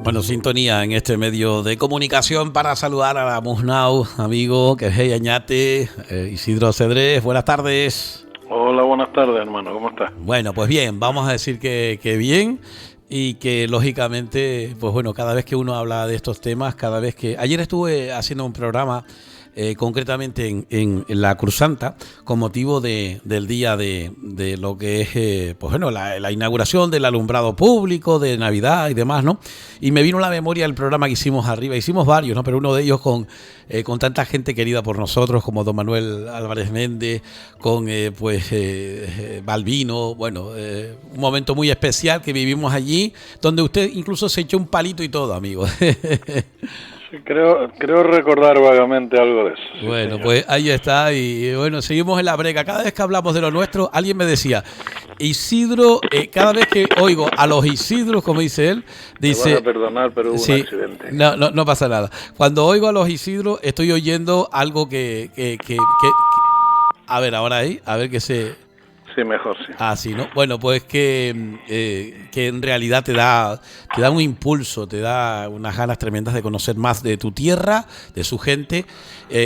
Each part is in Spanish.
Bueno, sintonía en este medio de comunicación para saludar a la Musnau, amigo, que es Añate, Isidro Cedrés. Buenas tardes. Hola, buenas tardes, hermano. ¿Cómo estás? Bueno, pues bien, vamos a decir que bien y que lógicamente, pues bueno, cada vez que uno habla de estos temas, cada vez que... Ayer estuve haciendo un programa concretamente en la Cruz Santa con motivo del día de lo que es pues bueno, la inauguración del alumbrado público de Navidad y demás, ¿no? Y me vino a la memoria el programa que hicimos arriba, hicimos varios, ¿no? Pero uno de ellos con tanta gente querida por nosotros como don Manuel Álvarez Méndez, con Balbino, bueno, un momento muy especial que vivimos allí, donde usted incluso se echó un palito y todo, amigo. Sí, creo recordar vagamente algo de eso. Sí, bueno, señor. pues ahí está y bueno, seguimos en la brega. Cada vez que hablamos de lo nuestro, alguien me decía, Isidro, cada vez que oigo a los Isidros, como dice él, dice... Me vas a perdonar, pero hubo sí, un accidente. No pasa nada. Cuando oigo a los Isidros, estoy oyendo algo que a ver, ahora ahí, a ver qué se... Sí, mejor, sí. Ah, sí, ¿no? Bueno, pues que en realidad te da un impulso, te da unas ganas tremendas de conocer más de tu tierra, de su gente,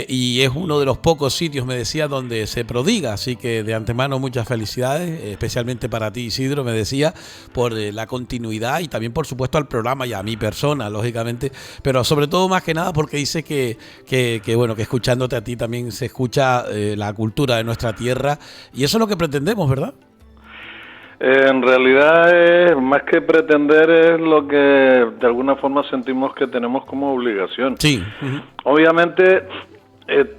y es uno de los pocos sitios, me decía, donde se prodiga. Así que de antemano muchas felicidades, especialmente para ti, Isidro, me decía, por la continuidad y también, por supuesto, al programa y a mi persona, lógicamente, pero sobre todo, más que nada, porque dice que bueno, que escuchándote a ti también se escucha la cultura de nuestra tierra, y eso es lo que pretendemos, ¿verdad? En realidad, más que pretender, es lo que de alguna forma sentimos que tenemos como obligación. Sí. Obviamente,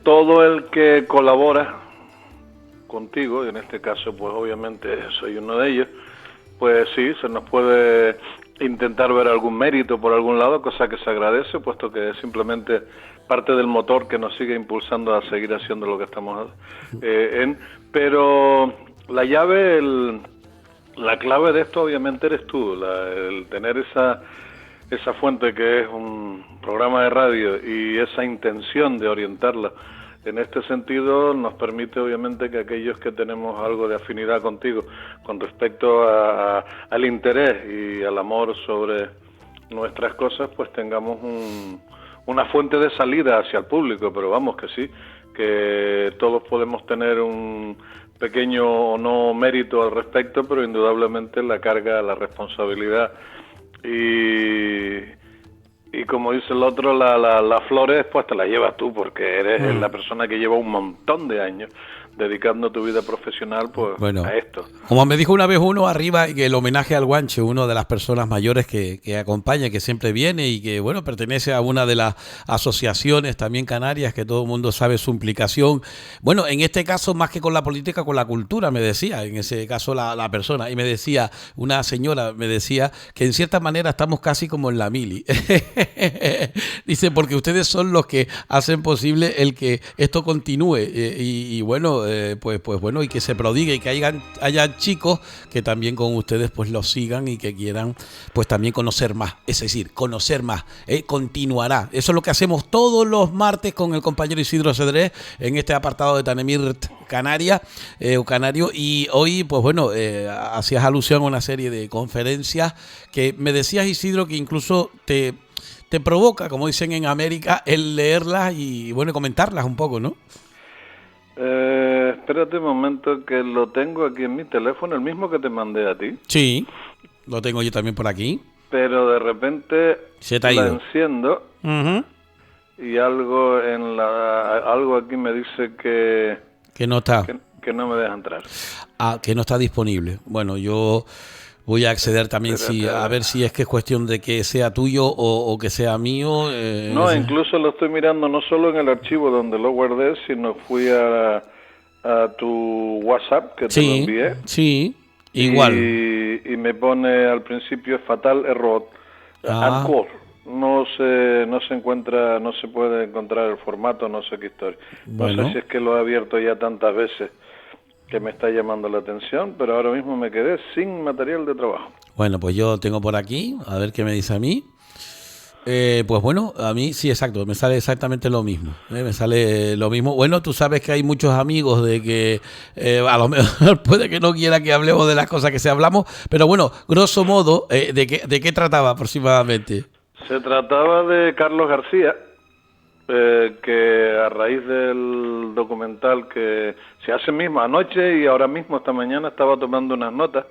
todo el que colabora contigo, y en este caso, pues obviamente soy uno de ellos, pues sí, se nos puede intentar ver algún mérito por algún lado, cosa que se agradece, puesto que es simplemente parte del motor que nos sigue impulsando a seguir haciendo lo que estamos pero la llave, la clave de esto obviamente eres tú, el tener esa fuente que es un programa de radio y esa intención de orientarla en este sentido nos permite obviamente que aquellos que tenemos algo de afinidad contigo con respecto al interés y al amor sobre nuestras cosas, pues tengamos una fuente de salida hacia el público, pero vamos que sí, que todos podemos tener un pequeño o no mérito al respecto, pero indudablemente la carga, la responsabilidad y como dice el otro, las flores pues te las llevas tú, porque eres la persona que lleva un montón de años dedicando tu vida profesional pues a esto. Como me dijo una vez uno arriba, que el homenaje al Guanche, una de las personas mayores que acompaña, que siempre viene y que bueno, pertenece a una de las asociaciones también canarias, que todo el mundo sabe su implicación. Bueno, en este caso más que con la política, con la cultura, me decía, en ese caso la persona, y me decía, una señora me decía que en cierta manera estamos casi como en la mili. Dice, porque ustedes son los que hacen posible el que esto continúe y bueno, pues bueno, y que se prodigue y que haya chicos que también con ustedes pues los sigan y que quieran pues también conocer más, es decir, conocer más, continuará. Eso es lo que hacemos todos los martes con el compañero Isidro Cedrés en este apartado de Tanemir Canarias o Canario, y hoy pues bueno, hacías alusión a una serie de conferencias que me decías, Isidro, que incluso te provoca, como dicen en América, el leerlas y bueno, comentarlas un poco, ¿no? Espérate un momento, que lo tengo aquí en mi teléfono, el mismo que te mandé a ti. Sí, lo tengo yo también por aquí. Pero de repente se te ha ido. La enciendo y algo aquí me dice que no está. Que no me deja entrar. Ah, que no está disponible. Bueno, yo voy a acceder también a ver si es que es cuestión de que sea tuyo o que sea mío. No, incluso lo estoy mirando no solo en el archivo donde lo guardé, sino fui a tu WhatsApp, que te lo envié. Sí, igual. Y me pone al principio fatal error. Encore. No se encuentra, no se puede encontrar el formato, no sé qué historia. Bueno. No sé si es que lo he abierto ya tantas veces que me está llamando la atención, pero ahora mismo me quedé sin material de trabajo. Bueno, pues yo tengo por aquí, a ver qué me dice a mí. Pues bueno, a mí sí, exacto, me sale exactamente lo mismo. Me sale lo mismo. Bueno, tú sabes que hay muchos amigos de que a lo mejor puede que no quiera que hablemos de las cosas que se hablamos, pero bueno, grosso modo, ¿de qué trataba aproximadamente? Se trataba de Carlos García, que a raíz del documental que se hace mismo anoche y ahora mismo esta mañana estaba tomando unas notas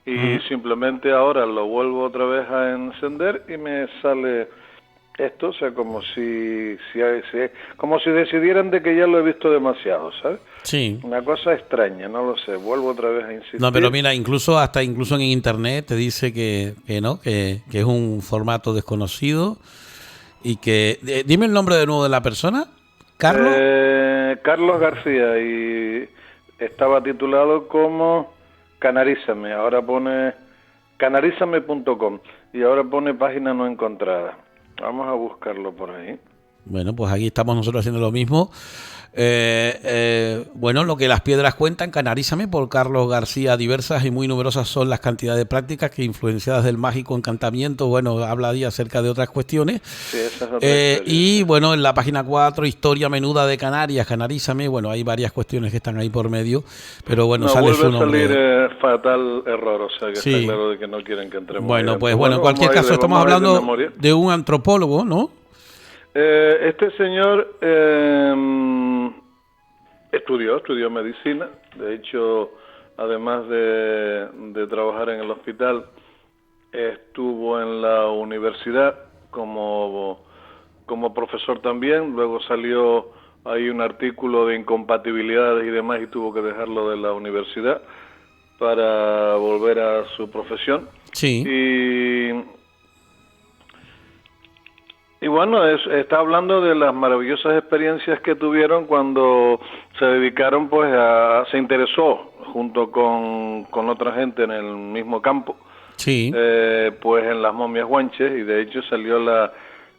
y simplemente ahora lo vuelvo otra vez a encender y me sale esto, o sea, como si decidieran de que ya lo he visto demasiado, ¿sabes? Sí. Una cosa extraña, no lo sé, vuelvo otra vez a insistir. No, pero mira, incluso en internet te dice que no, que es un formato desconocido y que... dime el nombre de nuevo de la persona. ¿Carlos? Carlos García, y estaba titulado como Canarízame, ahora pone canarízame.com y ahora pone página no encontrada. Vamos a buscarlo por ahí. Bueno, pues aquí estamos nosotros haciendo lo mismo. Bueno, lo que las piedras cuentan, Canarízame, por Carlos García. Diversas y muy numerosas son las cantidades de prácticas que, influenciadas del mágico encantamiento, bueno, habla ahí acerca de otras cuestiones. Sí, esa es otra historia, y sí. bueno, en la página 4, Historia Menuda de Canarias, Canarízame, bueno, hay varias cuestiones que están ahí por medio, pero bueno, No, sale vuelve su a nombre. salir fatal error, o sea que está Sí. claro de que no quieren que entremos ahí Bueno, pues dentro. bueno, en cualquier caso, estamos Vamos a ir de hablando memoria. de un antropólogo, ¿no? Este señor estudió medicina, de hecho, además de trabajar en el hospital, estuvo en la universidad como profesor también, luego salió ahí un artículo de incompatibilidades y demás y tuvo que dejarlo de la universidad para volver a su profesión. Sí. Y bueno, está hablando de las maravillosas experiencias que tuvieron cuando se dedicaron, pues, se interesó junto con otra gente en el mismo campo, Sí. pues en las momias guanches, y de hecho salió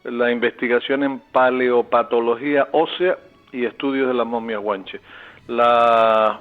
la investigación en paleopatología ósea y estudios de las momias guanches. La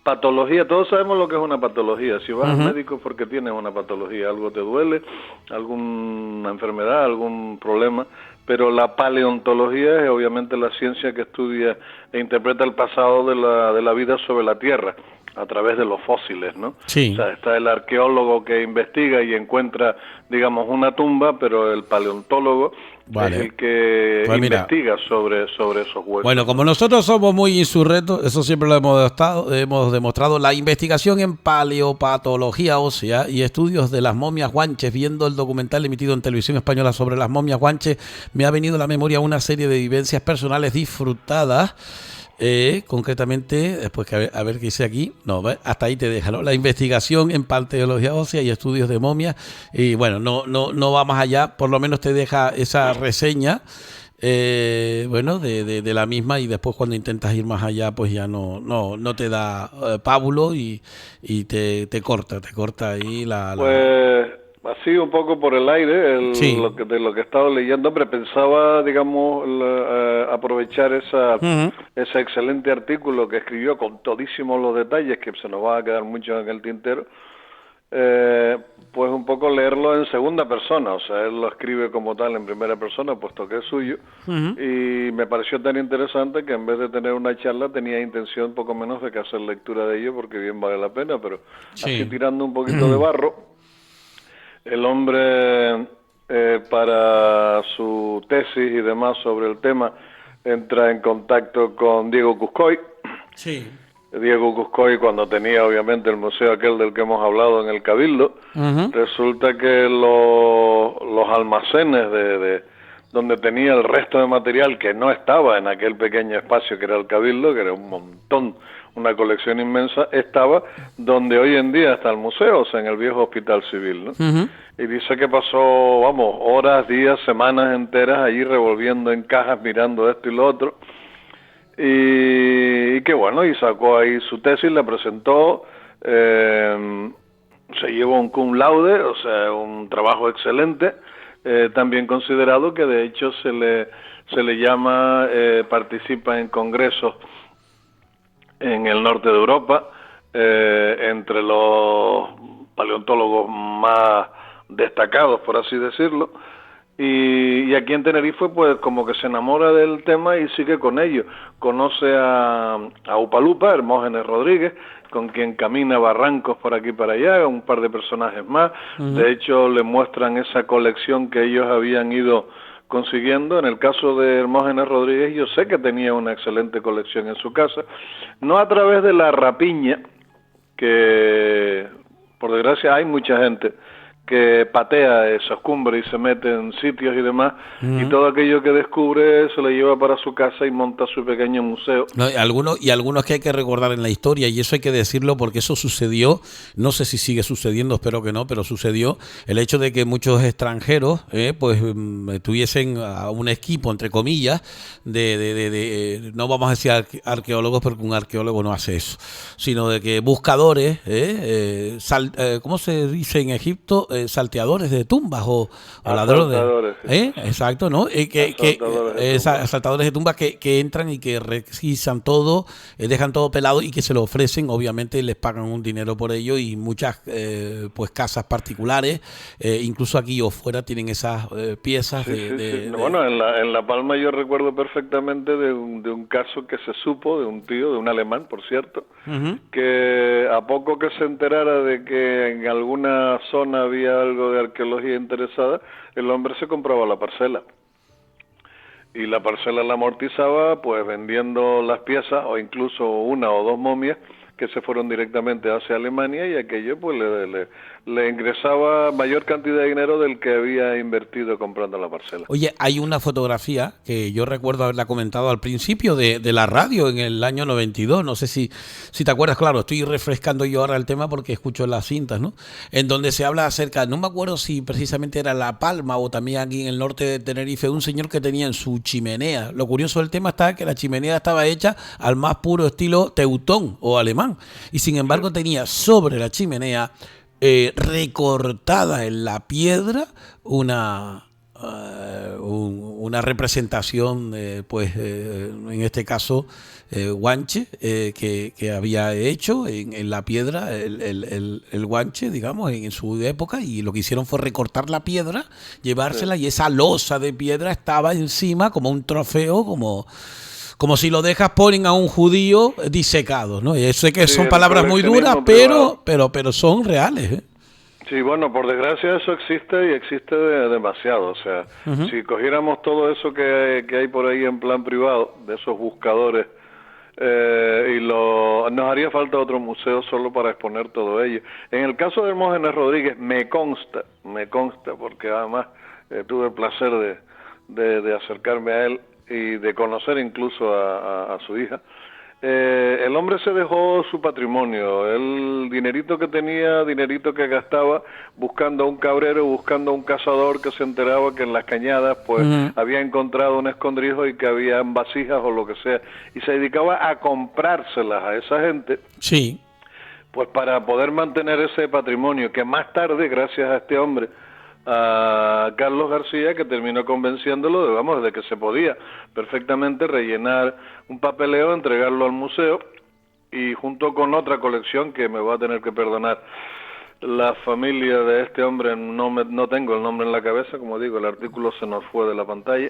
patología, todos sabemos lo que es una patología. Si vas al médico es porque tienes una patología, algo te duele, alguna enfermedad, algún problema, pero la paleontología es obviamente la ciencia que estudia e interpreta el pasado de la vida sobre la Tierra a través de los fósiles, ¿no? Sí. O sea, está el arqueólogo que investiga y encuentra, digamos, una tumba, pero el paleontólogo es el que Pues mira, investiga sobre esos huesos. Bueno, como nosotros somos muy insurrectos, eso siempre lo hemos demostrado, la investigación en paleopatología ósea y estudios de las momias guanches, viendo el documental emitido en Televisión Española sobre las momias guanches, me ha venido a la memoria una serie de vivencias personales disfrutadas. Concretamente, después que a ver qué dice aquí, no, hasta ahí te deja, ¿no? La investigación en paleología ósea y estudios de momias, y bueno, no va más allá, por lo menos te deja esa reseña, bueno, de la misma, y después cuando intentas ir más allá, pues ya no te da pábulo y te corta ahí Pues así un poco por el aire, Sí. de lo que he estado leyendo, hombre, pensaba, digamos, aprovechar ese excelente artículo que escribió con todísimos los detalles, que se nos va a quedar mucho en el tintero, pues un poco leerlo en segunda persona, o sea, él lo escribe como tal en primera persona, puesto que es suyo, y me pareció tan interesante que en vez de tener una charla tenía intención poco menos de que hacer lectura de ello, porque bien vale la pena, pero Sí. así tirando un poquito de barro. El hombre, para su tesis y demás sobre el tema, entra en contacto con Diego Cuscoy. Sí. Diego Cuscoy, cuando tenía obviamente el museo aquel del que hemos hablado en el Cabildo, resulta que los almacenes de donde tenía el resto de material que no estaba en aquel pequeño espacio que era el Cabildo, que era un montón, una colección inmensa, estaba donde hoy en día está el museo, o sea, en el viejo Hospital Civil, ¿no? Y dice que pasó, vamos, horas, días, semanas enteras allí revolviendo en cajas, mirando esto y lo otro, y que bueno, y sacó ahí su tesis, la presentó, se llevó un cum laude, o sea, un trabajo excelente, también considerado, que de hecho se le llama, participa en congresos en el norte de Europa, entre los paleontólogos más destacados, por así decirlo, y aquí en Tenerife pues como que se enamora del tema y sigue con ello. Conoce a Upalupa, Hermógenes Rodríguez, con quien camina barrancos por aquí y para allá, un par de personajes más. De hecho le muestran esa colección que ellos habían ido consiguiendo. En el caso de Hermógenes Rodríguez, yo sé que tenía una excelente colección en su casa, no a través de la rapiña, que por desgracia hay mucha gente que patea esas cumbres y se mete en sitios y demás, y todo aquello que descubre se lo lleva para su casa y monta su pequeño museo. No, algunos que hay que recordar en la historia, y eso hay que decirlo porque eso sucedió, no sé si sigue sucediendo, espero que no, pero sucedió el hecho de que muchos extranjeros tuviesen a un equipo, entre comillas, no vamos a decir arqueólogos, porque un arqueólogo no hace eso, sino de que buscadores, ¿cómo se dice en Egipto? Salteadores de tumbas o ladrones. Exacto, ¿no? Asaltadores de tumbas que entran y que requisan todo, dejan todo pelado y que se lo ofrecen, obviamente les pagan un dinero por ello, y muchas pues casas particulares, incluso aquí o fuera, tienen esas piezas. Bueno, en La Palma yo recuerdo perfectamente de un caso que se supo de un tío, de un alemán, por cierto, que a poco que se enterara de que en alguna zona había algo de arqueología interesada, el hombre se compraba la parcela. Y la parcela la amortizaba pues vendiendo las piezas o incluso una o dos momias que se fueron directamente hacia Alemania, y aquello pues le ingresaba mayor cantidad de dinero del que había invertido comprando la parcela. Oye, hay una fotografía que yo recuerdo haberla comentado al principio de la radio en el año 92, no sé si te acuerdas, claro, estoy refrescando yo ahora el tema porque escucho las cintas, ¿no? En donde se habla acerca, no me acuerdo si precisamente era La Palma o también aquí en el norte de Tenerife, un señor que tenía en su chimenea. Lo curioso del tema está que la chimenea estaba hecha al más puro estilo teutón o alemán, y sin embargo tenía sobre la chimenea recortada en la piedra una representación, en este caso guanche, que había hecho en la piedra el guanche, digamos, en su época, y lo que hicieron fue recortar la piedra, llevársela, y esa losa de piedra estaba encima como un trofeo, como si lo dejas ponen a un judío disecado, ¿no? Y sé que son palabras muy duras, pero son reales, ¿eh? Sí, bueno, por desgracia eso existe, y existe demasiado. O sea, si cogiéramos todo eso que hay por ahí en plan privado, de esos buscadores, nos haría falta otro museo solo para exponer todo ello. En el caso de Hermógenes Rodríguez, me consta, porque además tuve el placer de acercarme a él y de conocer incluso a su hija. El hombre se dejó su patrimonio, el dinerito que tenía, dinerito que gastaba buscando a un cabrero, buscando a un cazador que se enteraba que en las cañadas pues había encontrado un escondrijo y que había vasijas o lo que sea, y se dedicaba a comprárselas a esa gente. Sí. Pues para poder mantener ese patrimonio, que más tarde, gracias a este hombre, a Carlos García, que terminó convenciéndolo de que se podía perfectamente rellenar un papeleo, entregarlo al museo, y junto con otra colección que me va a tener que perdonar la familia de este hombre, no tengo el nombre en la cabeza, como digo, el artículo se nos fue de la pantalla,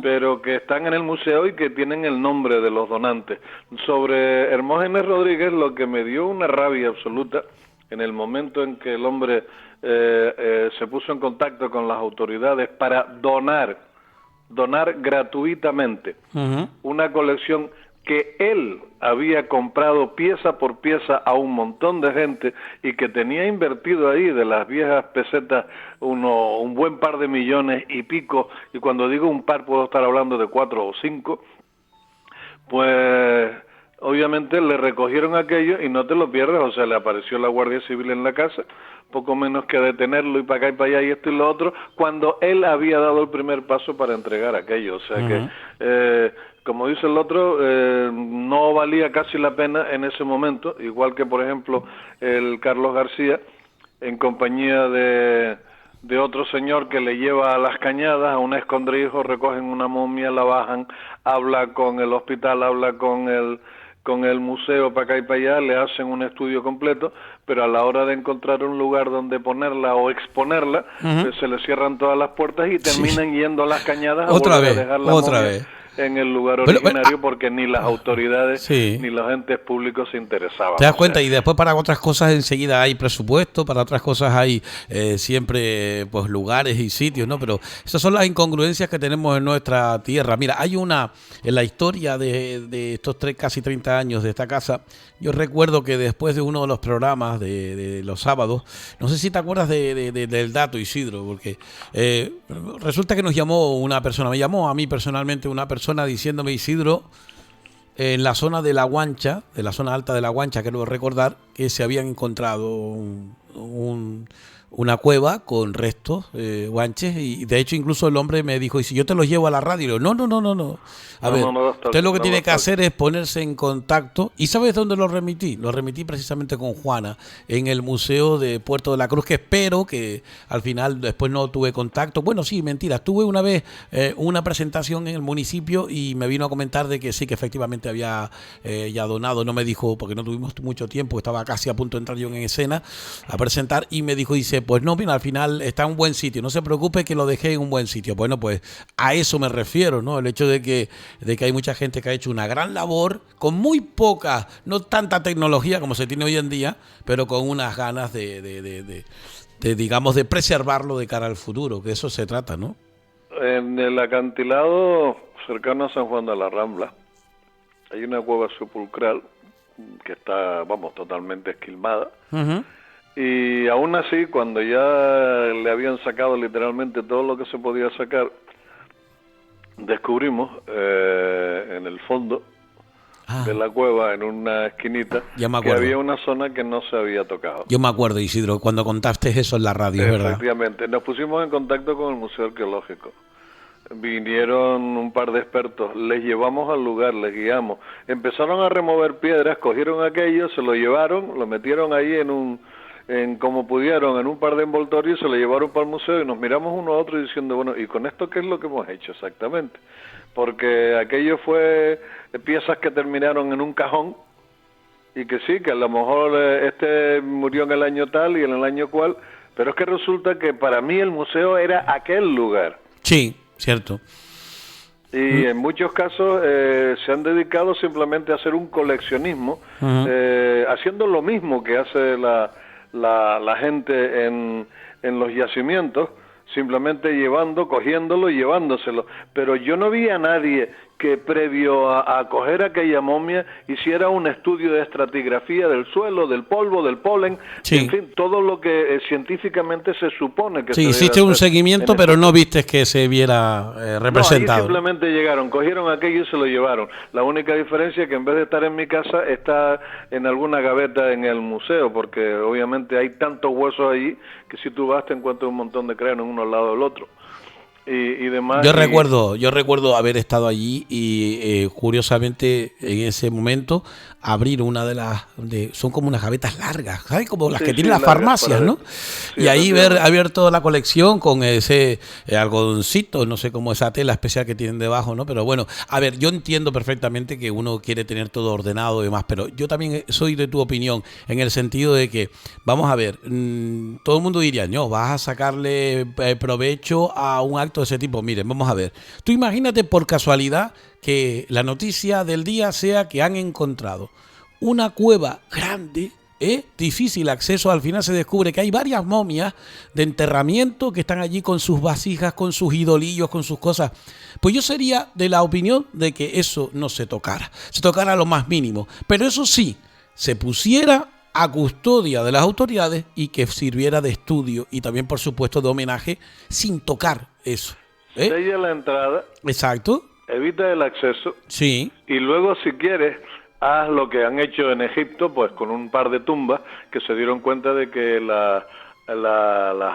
pero que están en el museo y que tienen el nombre de los donantes. Sobre Hermógenes Rodríguez, lo que me dio una rabia absoluta en el momento en que el hombre se puso en contacto con las autoridades para donar gratuitamente una colección que él había comprado pieza por pieza a un montón de gente, y que tenía invertido ahí de las viejas pesetas un buen par de millones y pico, y cuando digo un par puedo estar hablando de 4 o 5, pues obviamente le recogieron aquello y no te lo pierdas. O sea, le apareció la Guardia Civil en la casa, poco menos que detenerlo y para acá y para allá y esto y lo otro, cuando él había dado el primer paso para entregar aquello. O sea que, como dice el otro, no valía casi la pena en ese momento, igual que por ejemplo el Carlos García, en compañía de otro señor que le lleva a las cañadas, a un escondrijo, recogen una momia, la bajan, habla con el hospital, habla con con el museo para acá y para allá, le hacen un estudio completo, pero a la hora de encontrar un lugar donde ponerla o exponerla, pues se le cierran todas las puertas y terminan yendo a las cañadas a volver a dejar la momia en el lugar originario, porque ni las autoridades ni los entes públicos se interesaban. ¿Te das cuenta? Y después para otras cosas enseguida hay presupuesto, para otras cosas hay siempre pues lugares y sitios, ¿no? Pero esas son las incongruencias que tenemos en nuestra tierra. Mira, hay una, en la historia de estos casi 30 años de esta casa, yo recuerdo que después de uno de los programas de los sábados, no sé si te acuerdas del dato, Isidro, porque resulta que nos llamó una persona, me llamó a mí personalmente una persona diciéndome, Isidro, en la zona de La Guancha, de la zona alta de La Guancha, quiero recordar que se habían encontrado una cueva con restos guanches, y de hecho incluso el hombre me dijo, y si yo te los llevo a la radio, y yo, no. A ver, usted lo que tiene que hacer es ponerse en contacto. ¿Y sabes dónde lo remití? Lo remití precisamente con Juana, en el Museo de Puerto de la Cruz, que espero que al final después no tuve contacto. Bueno, sí, mentira, tuve una vez una presentación en el municipio y me vino a comentar de que sí, que efectivamente había ya donado. No me dijo, porque no tuvimos mucho tiempo, estaba casi a punto de entrar yo en escena a presentar, y me dijo, dice, pues no, mira, al final está en un buen sitio, no se preocupe que lo dejé en un buen sitio. Bueno, pues a eso me refiero, ¿no? El hecho de que hay mucha gente que ha hecho una gran labor con muy poca, no tanta tecnología como se tiene hoy en día, pero con unas ganas digamos, de preservarlo de cara al futuro, que eso se trata, ¿no? En el acantilado cercano a San Juan de la Rambla hay una cueva sepulcral que está, vamos, totalmente esquilmada. Y aún así, cuando ya le habían sacado literalmente todo lo que se podía sacar, descubrimos en el fondo de la cueva, en una esquinita, que había una zona que no se había tocado. Yo me acuerdo, Isidro, cuando contaste eso en la radio, ¿verdad? Efectivamente. Nos pusimos en contacto con el Museo Arqueológico. Vinieron un par de expertos, les llevamos al lugar, les guiamos. Empezaron a remover piedras, cogieron aquello, se lo llevaron, lo metieron ahí como pudieron, en un par de envoltorios, se lo llevaron para el museo y nos miramos uno a otro diciendo, bueno, ¿y con esto qué es lo que hemos hecho exactamente? Porque aquello fue piezas que terminaron en un cajón y que sí, que a lo mejor este murió en el año tal y en el año cual, pero es que resulta que para mí el museo era aquel lugar. Sí, cierto. Y en muchos casos se han dedicado simplemente a hacer un coleccionismo, haciendo lo mismo que hace la gente en los yacimientos, simplemente cogiéndolo y llevándoselo. Pero yo no vi a nadie que previo a coger aquella momia hiciera un estudio de estratigrafía del suelo, del polvo, del polen, en fin, todo lo que científicamente se supone que se debe hacer. Sí, hiciste un seguimiento, pero no viste que se viera representado. No, ahí simplemente llegaron, cogieron aquello y se lo llevaron. La única diferencia es que en vez de estar en mi casa, está en alguna gaveta en el museo, porque obviamente hay tantos huesos allí que si tú vas te encuentras un montón de cráneos uno al lado del otro. Y demás. Yo recuerdo haber estado allí y curiosamente en ese momento abrir una de son como unas gavetas largas, ¿sabes? Como las que tienen las farmacias, ¿no? Y ahí ver toda la colección con ese algodoncito, no sé cómo esa tela especial que tienen debajo, ¿no? Pero bueno, a ver, yo entiendo perfectamente que uno quiere tener todo ordenado y demás, pero yo también soy de tu opinión en el sentido de que, vamos a ver, todo el mundo diría, no, vas a sacarle provecho a un acto de ese tipo. Miren, vamos a ver. Tú imagínate por casualidad que la noticia del día sea que han encontrado una cueva grande, difícil acceso. Al final se descubre que hay varias momias de enterramiento que están allí con sus vasijas, con sus idolillos, con sus cosas. Pues yo sería de la opinión de que eso no se tocara lo más mínimo, pero eso sí, se pusiera a custodia de las autoridades y que sirviera de estudio y también, por supuesto, de homenaje sin tocar eso. Sella la entrada. Exacto. Evita el acceso. Sí. Y luego, si quieres, haz lo que han hecho en Egipto, pues con un par de tumbas que se dieron cuenta de que las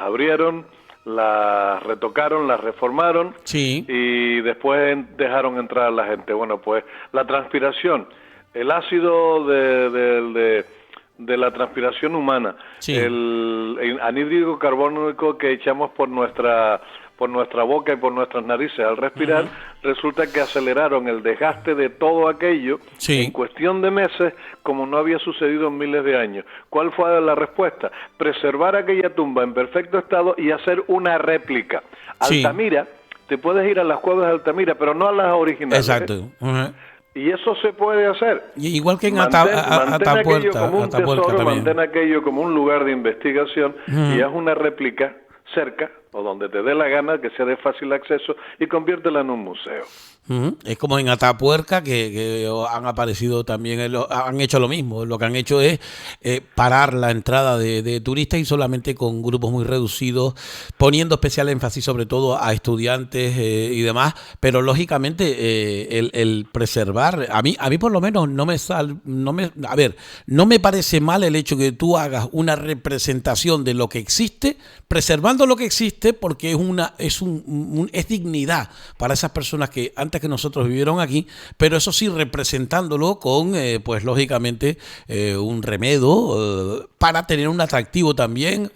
abrieron, las retocaron, las reformaron. Sí. Y después dejaron entrar a la gente. Bueno, pues la transpiración, el ácido de la transpiración humana, sí, el anhídrido carbónico que echamos por nuestra por nuestra boca y por nuestras narices al respirar, resulta que aceleraron el desgaste de todo aquello en cuestión de meses, como no había sucedido en miles de años. ¿Cuál fue la respuesta? Preservar aquella tumba en perfecto estado y hacer una réplica. Altamira, te puedes ir a las cuevas de Altamira, pero no a las originales. Exacto. Y eso se puede hacer. Y igual que en mantén aquello como un lugar de investigación y haz una réplica cerca o donde te dé la gana, que sea de fácil acceso, y conviértela en un museo. Es como en Atapuerca, que han aparecido también, han hecho lo mismo. Lo que han hecho es parar la entrada de turistas y solamente con grupos muy reducidos, poniendo especial énfasis sobre todo a estudiantes y demás. Pero lógicamente el preservar, a mí por lo menos no me parece mal el hecho que tú hagas una representación de lo que existe, preservando lo que existe, porque es dignidad para esas personas que antes que nosotros vivieron aquí, pero eso sí representándolo con, pues lógicamente, un remedio para tener un atractivo también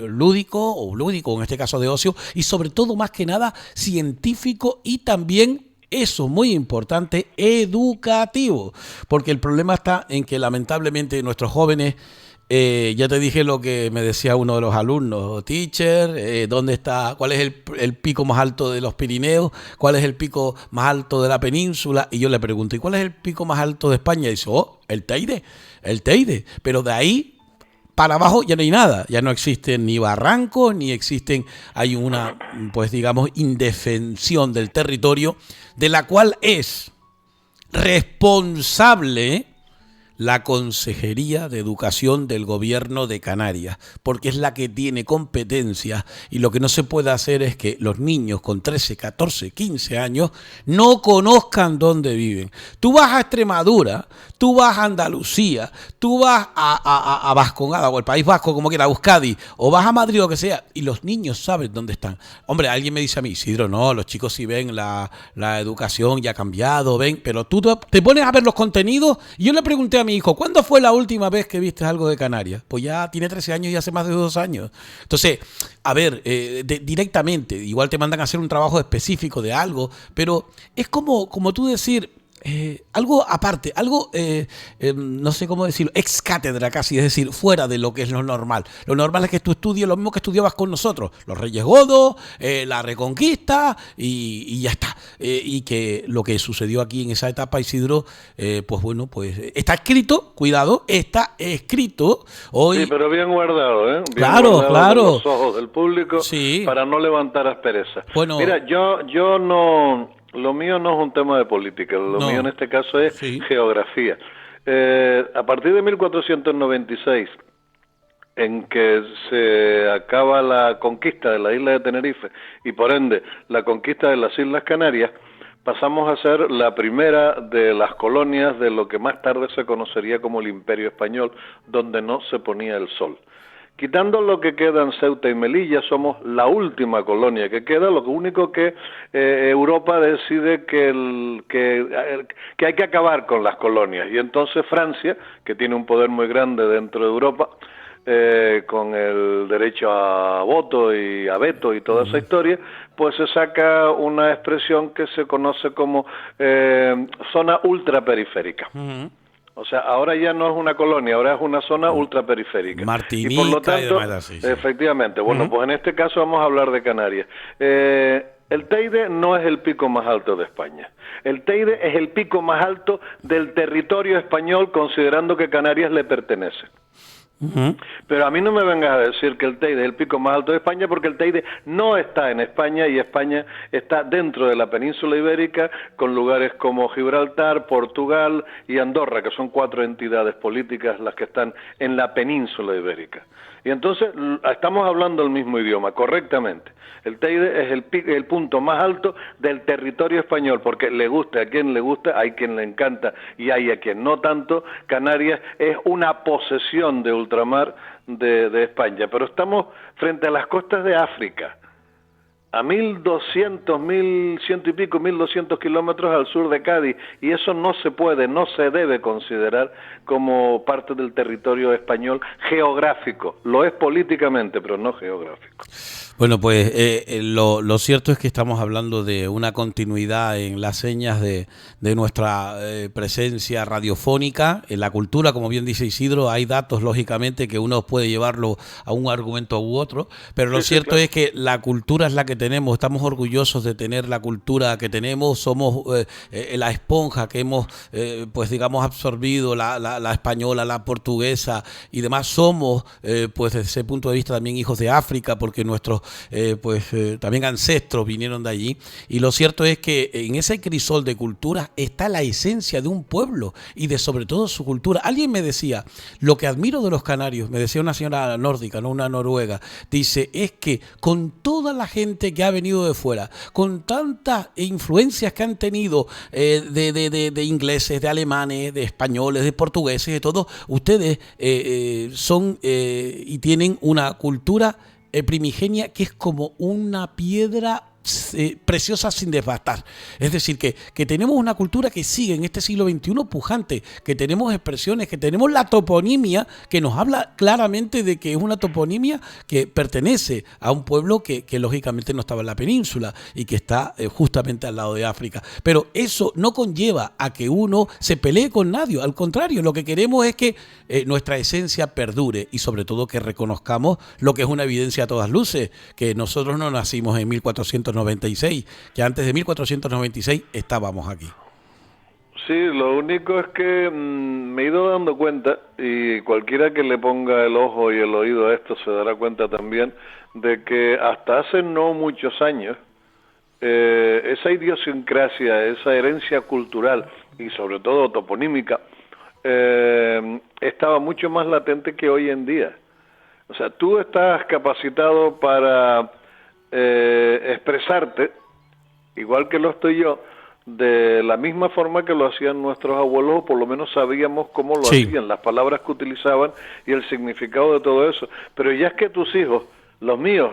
lúdico en este caso de ocio, y sobre todo, más que nada, científico y también, eso muy importante, educativo, porque el problema está en que lamentablemente nuestros jóvenes, ya te dije lo que me decía uno de los alumnos, teacher, ¿dónde está? ¿Cuál es el pico más alto de los Pirineos? ¿Cuál es el pico más alto de la península? Y yo le pregunto, ¿y cuál es el pico más alto de España? Y dice, el Teide. Pero de ahí para abajo ya no hay nada, ya no existen ni barrancos, hay una, pues digamos, indefensión del territorio, de la cual es responsable la Consejería de Educación del Gobierno de Canarias, porque es la que tiene competencias, y lo que no se puede hacer es que los niños con 13, 14, 15 años no conozcan dónde viven. Tú vas a Extremadura, tú vas a Andalucía, tú vas a Vascongada o el País Vasco, como quiera, a Euskadi, o vas a Madrid o lo que sea, y los niños saben dónde están. Hombre, alguien me dice a mí, Isidro, no, los chicos sí ven, la educación ya ha cambiado, pero tú te pones a ver los contenidos, y yo le pregunté a mi hijo, ¿cuándo fue la última vez que viste algo de Canarias? Pues ya tiene 13 años y hace más de 2 años. Entonces, a ver, directamente, igual te mandan a hacer un trabajo específico de algo, pero es como tú decir, algo aparte, algo, no sé cómo decirlo, ex cátedra casi, es decir, fuera de lo que es lo normal. Lo normal es que tú estudies lo mismo que estudiabas con nosotros, los Reyes Godos, la Reconquista y ya está. Y que lo que sucedió aquí en esa etapa, Isidro, pues bueno, pues está escrito, cuidado, está escrito hoy. Sí, pero bien guardado, ¿eh? Bien claro. En los ojos del público, sí, para no levantar asperezas. Bueno, mira, yo no... Lo mío no es un tema de política, mío en este caso es geografía. A partir de 1496, en que se acaba la conquista de la isla de Tenerife y por ende la conquista de las Islas Canarias, pasamos a ser la primera de las colonias de lo que más tarde se conocería como el Imperio Español, donde no se ponía el sol. Quitando lo que queda en Ceuta y Melilla, somos la última colonia que queda, lo único que Europa decide que hay que acabar con las colonias, y entonces Francia, que tiene un poder muy grande dentro de Europa, con el derecho a voto y a veto y toda esa historia, pues se saca una expresión que se conoce como zona ultraperiférica. O sea, ahora ya no es una colonia, ahora es una zona ultraperiférica. Martinica, y por lo tanto, sí. Efectivamente, bueno, pues en este caso vamos a hablar de Canarias. El Teide no es el pico más alto de España. El Teide es el pico más alto del territorio español, considerando que Canarias le pertenece. Pero a mí no me vengas a decir que el Teide es el pico más alto de España, porque el Teide no está en España, y España está dentro de la península ibérica, con lugares como Gibraltar, Portugal y Andorra, que son 4 entidades políticas las que están en la península ibérica. Y entonces estamos hablando el mismo idioma, correctamente. El Teide es el punto más alto del territorio español, porque le guste a quien le gusta, hay quien le encanta y hay a quien no tanto. Canarias es una posesión de ultramar de España, pero estamos frente a las costas de África, a 1.200, 1.100 y pico, 1.200 kilómetros al sur de Cádiz, y eso no se puede, no se debe considerar como parte del territorio español geográfico. Lo es políticamente, pero no geográfico. Bueno, pues lo cierto es que estamos hablando de una continuidad en las señas de nuestra presencia radiofónica. En la cultura, como bien dice Isidro, hay datos, lógicamente, que uno puede llevarlo a un argumento u otro, pero lo cierto claro. es que la cultura es la que tenemos, estamos orgullosos de tener la cultura que tenemos, somos la esponja que hemos, pues digamos, absorbido, la española, la portuguesa y demás, somos, pues desde ese punto de vista también hijos de África, porque nuestros también ancestros vinieron de allí, y lo cierto es que en ese crisol de culturas está la esencia de un pueblo y de sobre todo su cultura. Alguien me decía, lo que admiro de los canarios, me decía una señora nórdica, no una noruega, dice, es que con toda la gente que ha venido de fuera, con tantas influencias que han tenido de ingleses, de alemanes, de españoles, de portugueses, de todos, ustedes son y tienen una cultura primigenia que es como una piedra preciosa sin desbastar. Es decir, que tenemos una cultura que sigue en este siglo XXI pujante, que tenemos expresiones, que tenemos la toponimia que nos habla claramente de que es una toponimia que pertenece a un pueblo que lógicamente no estaba en la península y que está justamente al lado de África. Pero eso no conlleva a que uno se pelee con nadie. Al contrario, lo que queremos es que nuestra esencia perdure y sobre todo que reconozcamos lo que es una evidencia a todas luces, que nosotros no nacimos en 1496, que antes de 1496 estábamos aquí. Sí, lo único es que me he ido dando cuenta, y cualquiera que le ponga el ojo y el oído a esto se dará cuenta también, de que hasta hace no muchos años, esa idiosincrasia, esa herencia cultural y sobre todo toponímica, estaba mucho más latente que hoy en día. O sea, tú estás capacitado para expresarte, igual que lo estoy yo, de la misma forma que lo hacían nuestros abuelos, o por lo menos sabíamos cómo lo hacían, las palabras que utilizaban y el significado de todo eso. Pero ya es que tus hijos, los míos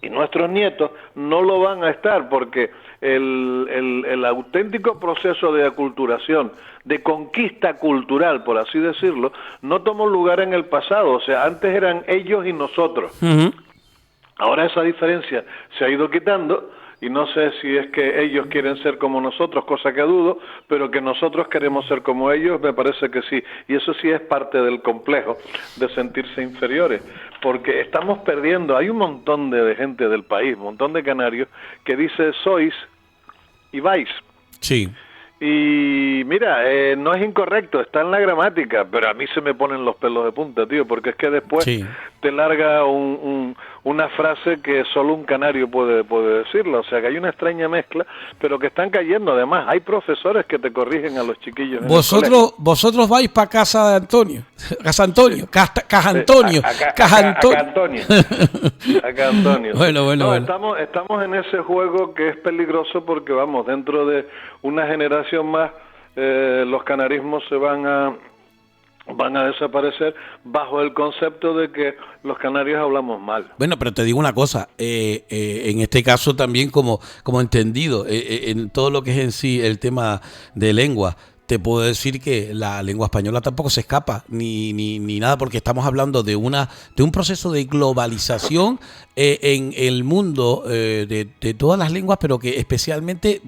y nuestros nietos, no lo van a estar, porque el auténtico proceso de aculturación, de conquista cultural, por así decirlo, no tomó lugar en el pasado. O sea, antes eran ellos y nosotros. Uh-huh. Ahora esa diferencia se ha ido quitando, y no sé si es que ellos quieren ser como nosotros, cosa que dudo, pero que nosotros queremos ser como ellos, me parece que sí. Y eso sí es parte del complejo de sentirse inferiores, porque estamos perdiendo. Hay un montón de gente del país, un montón de canarios, que dice sois y vais. Sí. Y mira, no es incorrecto, está en la gramática, pero a mí se me ponen los pelos de punta, tío, porque es que después te larga una frase que solo un canario puede decirla. O sea, que hay una extraña mezcla, pero que están cayendo. Además, hay profesores que te corrigen a los chiquillos. Vosotros vais para casa de Antonio, Casa Antonio, Caja Antonio, Caja Antonio. Acá Antonio. Bueno. Estamos en ese juego que es peligroso, porque vamos, dentro de una generación más, los canarismos se van a desaparecer bajo el concepto de que los canarios hablamos mal. Bueno, pero te digo una cosa, en este caso también como entendido, en todo lo que es en sí el tema de lengua, te puedo decir que la lengua española tampoco se escapa, ni nada, porque estamos hablando de un proceso de globalización en el mundo de todas las lenguas, pero que especialmente...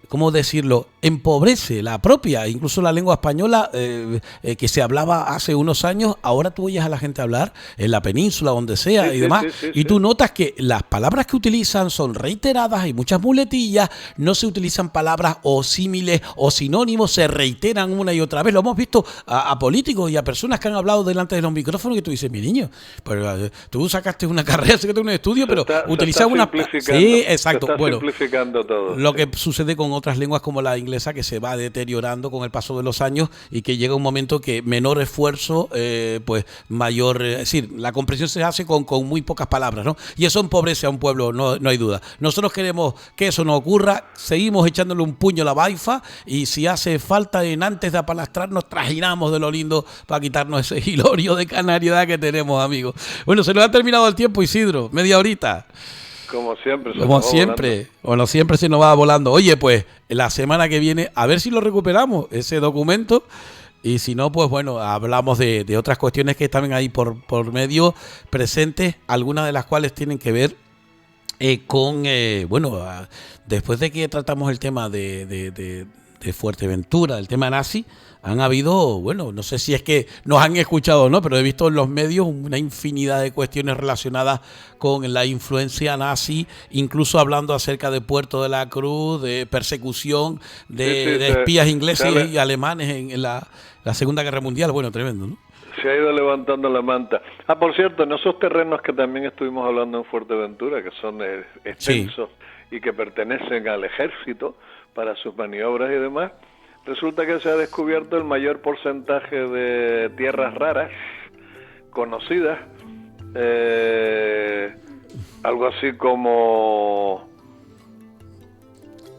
¿cómo decirlo?, empobrece la propia, incluso la lengua española que se hablaba hace unos años, ahora tú oyes a la gente hablar en la península, donde sea, y demás, y tú notas que las palabras que utilizan son reiteradas, hay muchas muletillas, no se utilizan palabras o símiles o sinónimos, se reiteran una y otra vez. Lo hemos visto a políticos y a personas que han hablado delante de los micrófonos, que tú dices, mi niño, pero tú sacaste una carrera, sacaste un estudio, pero utilizas una... Sí, exacto. Bueno, simplificando todo. Lo que sucede con otras lenguas como la inglesa, que se va deteriorando con el paso de los años y que llega un momento que menor esfuerzo, pues mayor... es decir, la comprensión se hace con muy pocas palabras, ¿no? Y eso empobrece a un pueblo, no hay duda. Nosotros queremos que eso no ocurra, seguimos echándole un puño a la baifa, y si hace falta, antes de apalastrarnos, trajinamos de lo lindo para quitarnos ese hilorio de canariedad que tenemos, amigos. Bueno, se nos ha terminado el tiempo, Isidro, media horita. Como siempre. Bueno, siempre se nos va volando. Oye, pues la semana que viene, a ver si lo recuperamos, ese documento, Y si no, pues bueno, hablamos de otras cuestiones que están ahí por medio presentes, algunas de las cuales tienen que ver con, después de que tratamos el tema de Fuerteventura, el tema nazi, han habido, bueno, no sé si es que nos han escuchado o no, pero he visto en los medios una infinidad de cuestiones relacionadas con la influencia nazi, incluso hablando acerca de Puerto de la Cruz, de persecución de espías ingleses y alemanes en la Segunda Guerra Mundial. Bueno, tremendo, ¿no? Se ha ido levantando la manta. Por cierto, en esos terrenos que también estuvimos hablando en Fuerteventura, que son extensos y que pertenecen al ejército para sus maniobras y demás, resulta que se ha descubierto el mayor porcentaje de tierras raras conocidas, algo así como...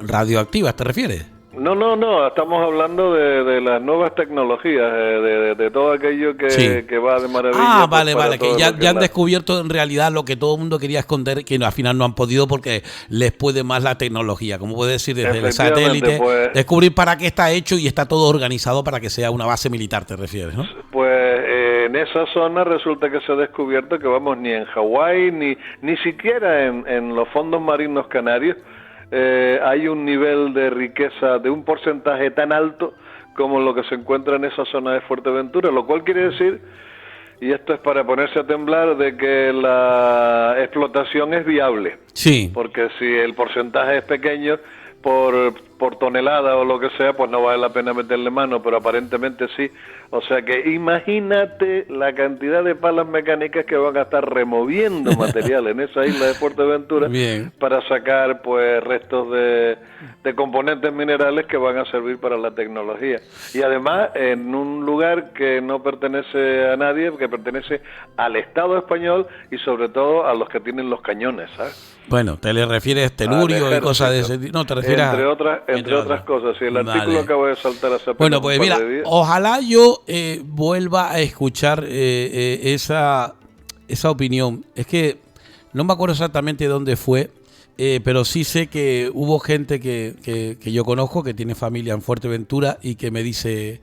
¿Radioactivas te refieres? No, estamos hablando de las nuevas tecnologías, de todo aquello que va de maravilla. Vale, que ya han descubierto en realidad lo que todo el mundo quería esconder, que al final no han podido porque les puede más la tecnología, como puede decir desde el satélite, descubrir para qué está hecho y está todo organizado para que sea una base militar, te refieres, ¿no? Pues en esa zona resulta que se ha descubierto que vamos, ni en Hawái, ni siquiera en los fondos marinos canarios, hay un nivel de riqueza de un porcentaje tan alto como lo que se encuentra en esa zona de Fuerteventura, lo cual quiere decir, y esto es para ponerse a temblar, de que la explotación es viable. Sí. Porque si el porcentaje es pequeño por tonelada o lo que sea, pues no vale la pena meterle mano, pero aparentemente sí. O sea que imagínate la cantidad de palas mecánicas que van a estar removiendo material en esa isla de Fuerteventura para sacar pues restos de componentes minerales que van a servir para la tecnología. Y además en un lugar que no pertenece a nadie, que pertenece al Estado español y sobre todo a los que tienen los cañones, ¿sabes? Bueno, te le refieres telurio y cosas de ese tipo. No, te refieres entre otras cosas. Sí, el artículo acaba de saltar hace Bueno, pues mira, ojalá yo vuelva a escuchar esa opinión. Es que no me acuerdo exactamente dónde fue, pero sí sé que hubo gente que yo conozco que tiene familia en Fuerteventura y que me dice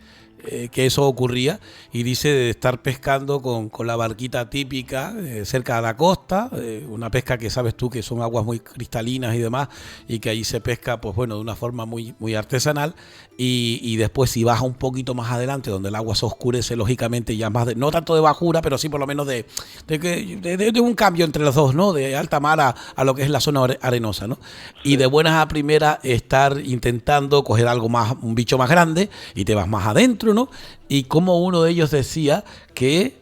que eso ocurría, y dice de estar pescando con la barquita típica cerca de la costa, una pesca que sabes tú que son aguas muy cristalinas y demás, y que ahí se pesca pues bueno de una forma muy, muy artesanal, y después si baja un poquito más adelante donde el agua se oscurece lógicamente ya más no tanto de bajura, pero sí por lo menos de un cambio entre los dos, ¿no? De alta mar a lo que es la zona arenosa, ¿no? Sí. Y de buenas a primeras estar intentando coger algo más, un bicho más grande, y te vas más adentro, ¿no? Y como uno de ellos decía que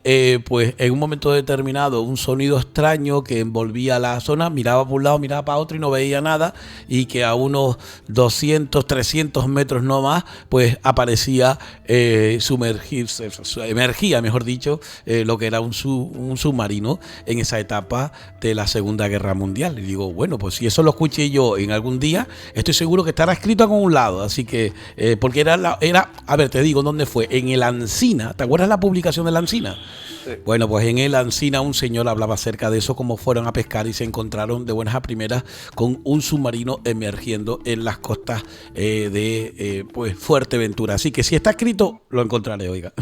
pues en un momento determinado un sonido extraño que envolvía la zona, miraba por un lado, miraba para otro y no veía nada, y que a unos 200, 300 metros no más, pues aparecía emergía, mejor dicho, lo que era un submarino en esa etapa de la Segunda Guerra Mundial. Y digo, bueno, pues si eso lo escuché yo en algún día, estoy seguro que estará escrito a un lado, así que, porque era, a ver, te digo, ¿dónde fue? En el Ancina, ¿te acuerdas la publicación del Ancina? Sí. Bueno, pues en el Ancina un señor hablaba acerca de eso, cómo fueron a pescar y se encontraron de buenas a primeras con un submarino emergiendo en las costas de pues Fuerteventura. Así que si está escrito, lo encontraré, oiga.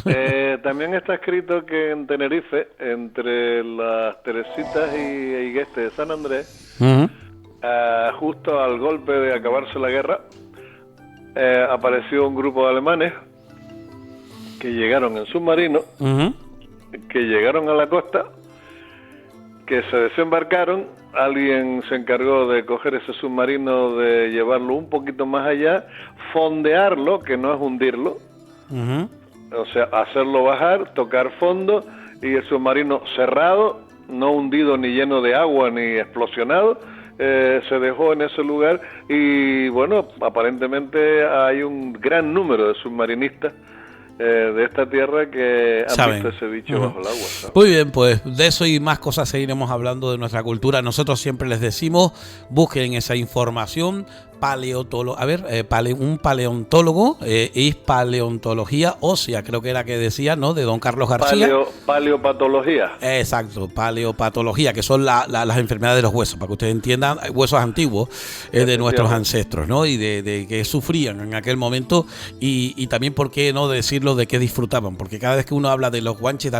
También está escrito que en Tenerife, entre las Teresitas y Higueste de San Andrés, justo al golpe de acabarse la guerra, apareció un grupo de alemanes que llegaron en submarino, que llegaron a la costa, que se desembarcaron, alguien se encargó de coger ese submarino, de llevarlo un poquito más allá, fondearlo, que no es hundirlo, o sea, hacerlo bajar, tocar fondo, y el submarino cerrado, no hundido ni lleno de agua ni explosionado, se dejó en ese lugar, y bueno, aparentemente hay un gran número de submarinistas de esta tierra que han visto ese bicho bajo el agua, ¿sabes? Muy bien, pues de eso y más cosas seguiremos hablando de nuestra cultura. Nosotros siempre les decimos, busquen esa información un paleontólogo, es paleontología ósea, creo que era que decía, ¿no? De don Carlos García. Paleopatología. Exacto, paleopatología, que son las enfermedades de los huesos, para que ustedes entiendan, huesos antiguos de nuestros ancestros, ¿no? Y de que sufrían en aquel momento y también, ¿por qué no decirlo, de qué disfrutaban? Porque cada vez que uno habla de los guanches,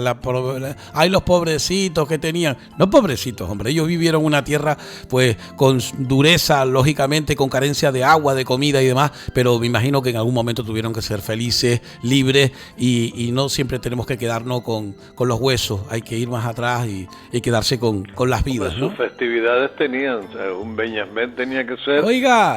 ¡ay, los pobrecitos que tenían! No pobrecitos, hombre, ellos vivieron una tierra pues con dureza, lógicamente, con carencia de agua, de comida y demás, pero me imagino que en algún momento tuvieron que ser felices, libres y no siempre tenemos que quedarnos con los huesos, hay que ir más atrás y quedarse con las vidas, ¿no? Sus festividades tenían, o sea, un Beñasmet tenía que ser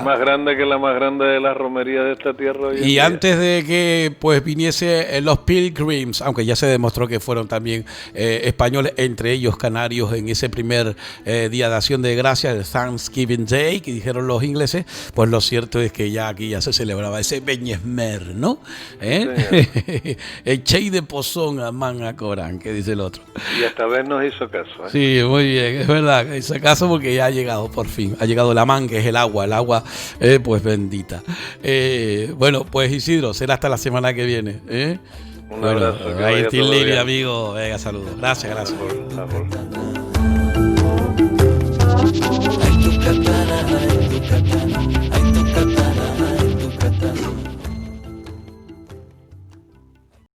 más grande que la más grande de las romerías de esta tierra. Y antes de que pues viniese los Pilgrims, aunque ya se demostró que fueron también españoles, entre ellos canarios, en ese primer Día de Acción de Gracias, el Thanksgiving Day, que dijeron los ingleses, pues lo cierto es que ya aquí ya se celebraba ese Beñesmer, ¿no? El Chey de Pozón a Man a Corán, que dice el otro. Y esta vez nos hizo caso. Sí, muy bien, es verdad, hizo caso porque ya ha llegado por fin, ha llegado la man, que es el agua pues bendita. Bueno, pues Isidro, será hasta la semana que viene. Un abrazo. Ahí está Lilia, amigo. Venga, saludos. Gracias. Por favor.